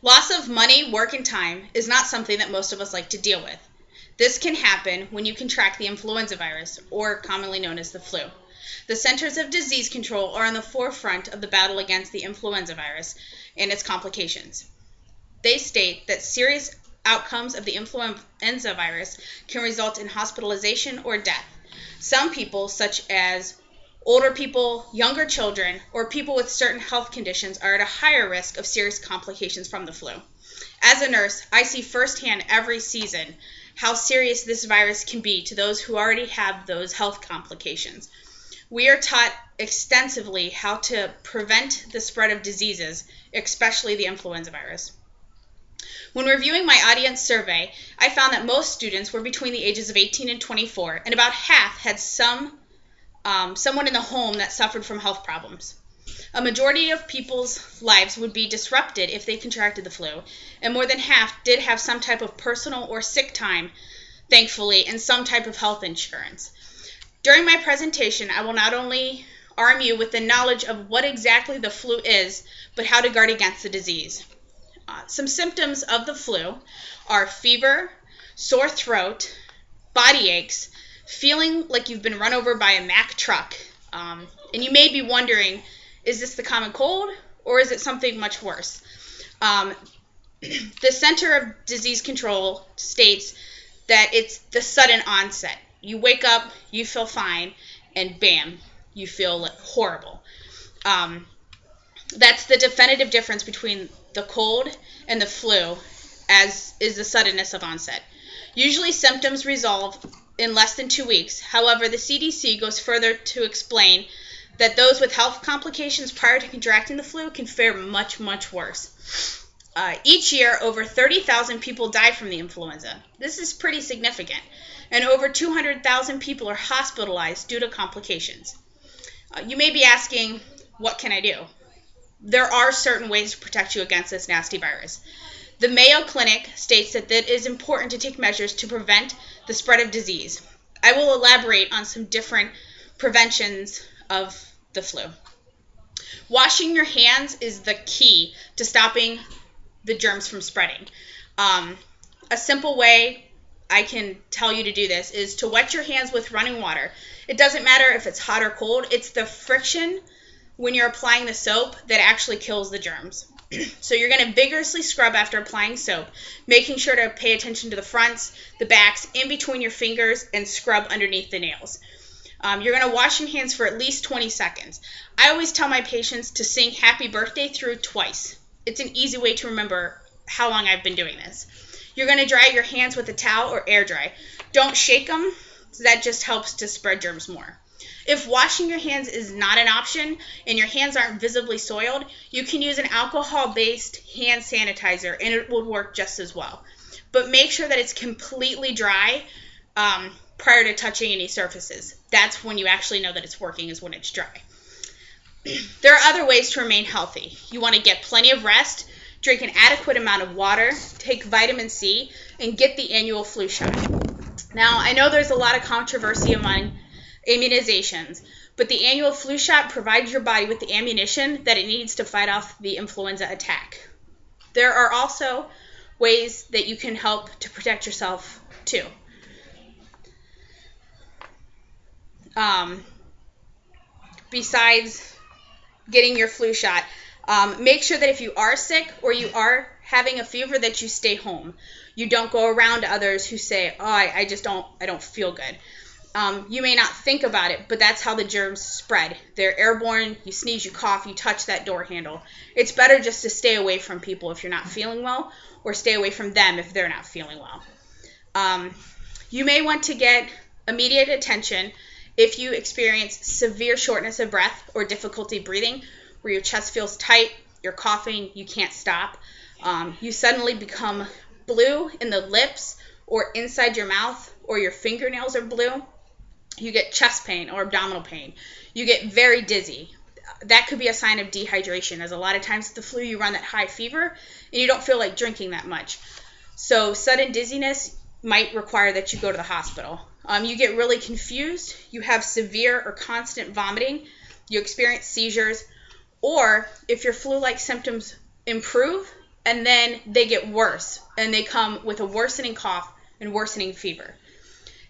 Loss of money, work, and time is not something that most of us like to deal with. This can happen when you contract the influenza virus, or commonly known as the flu. The Centers of Disease Control are on the forefront of the battle against the influenza virus and its complications. They state that serious outcomes of the influenza virus can result in hospitalization or death. Some people, such as older people, younger children, or people with certain health conditions, are at a higher risk of serious complications from the flu. As a nurse, I see firsthand every season how serious this virus can be to those who already have those health complications. We are taught extensively how to prevent the spread of diseases, especially the influenza virus. When reviewing my audience survey, I found that most students were between the ages of 18 and 24, and about half had someone in the home that suffered from health problems. A majority of people's lives would be disrupted if they contracted the flu, and more than half did have some type of personal or sick time, thankfully, and some type of health insurance. During my presentation, I will not only arm you with the knowledge of what exactly the flu is, but how to guard against the disease. Some symptoms of the flu are fever, sore throat, body aches, feeling like you've been run over by a Mack truck. And you may be wondering, is this the common cold or is it something much worse? The Center of Disease Control states that it's the sudden onset. You wake up, you feel fine, and bam, you feel horrible. That's the definitive difference between the cold and the flu, as is the suddenness of onset. Usually symptoms resolve in less than 2 weeks. However, the CDC goes further to explain that those with health complications prior to contracting the flu can fare much, much worse. Each year, over 30,000 people die from the influenza. This is pretty significant. And over 200,000 people are hospitalized due to complications. You may be asking, what can I do? There are certain ways to protect you against this nasty virus. The Mayo Clinic states that it is important to take measures to prevent the spread of disease. I will elaborate on some different preventions of the flu. Washing your hands is the key to stopping the germs from spreading. A simple way I can tell you to do this is to wet your hands with running water. It doesn't matter if it's hot or cold. It's the friction when you're applying the soap that actually kills the germs. So you're going to vigorously scrub after applying soap, making sure to pay attention to the fronts, the backs, in between your fingers, and scrub underneath the nails. You're going to wash your hands for at least 20 seconds. I always tell my patients to sing Happy Birthday through twice. It's an easy way to remember how long I've been doing this. You're going to dry your hands with a towel or air dry. Don't shake them, so that just helps to spread germs more. If washing your hands is not an option and your hands aren't visibly soiled, you can use an alcohol-based hand sanitizer and it will work just as well. But make sure that it's completely dry prior to touching any surfaces. That's when you actually know that it's working, is when it's dry. There are other ways to remain healthy. You want to get plenty of rest, drink an adequate amount of water, take vitamin C, and get the annual flu shot. Now, I know there's a lot of controversy among immunizations, but the annual flu shot provides your body with the ammunition that it needs to fight off the influenza attack. There are also ways that you can help to protect yourself too. Besides getting your flu shot, make sure that if you are sick or you are having a fever that you stay home. You don't go around to others who say, oh, I don't feel good. You may not think about it, but that's how the germs spread. They're airborne. You sneeze, you cough, you touch that door handle. It's better just to stay away from people if you're not feeling well, or stay away from them if they're not feeling well. You may want to get immediate attention if you experience severe shortness of breath or difficulty breathing, where your chest feels tight, you're coughing, you can't stop. You suddenly become blue in the lips or inside your mouth, or your fingernails are blue. You get chest pain or abdominal pain. You get very dizzy. That could be a sign of dehydration, as a lot of times with the flu you run that high fever and you don't feel like drinking that much. So sudden dizziness might require that you go to the hospital. You get really confused. You have severe or constant vomiting. You experience seizures. Or if your flu-like symptoms improve, and then they get worse, and they come with a worsening cough and worsening fever.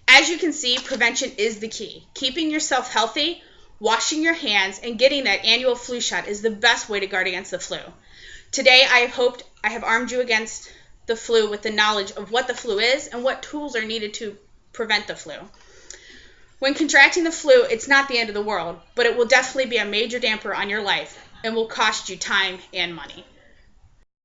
As you can see, prevention is the key. Keeping yourself healthy, washing your hands, and getting that annual flu shot is the best way to guard against the flu. Today, I hoped I have armed you against the flu with the knowledge of what the flu is and what tools are needed to prevent the flu. When contracting the flu, it's not the end of the world, but it will definitely be a major damper on your life and will cost you time and money.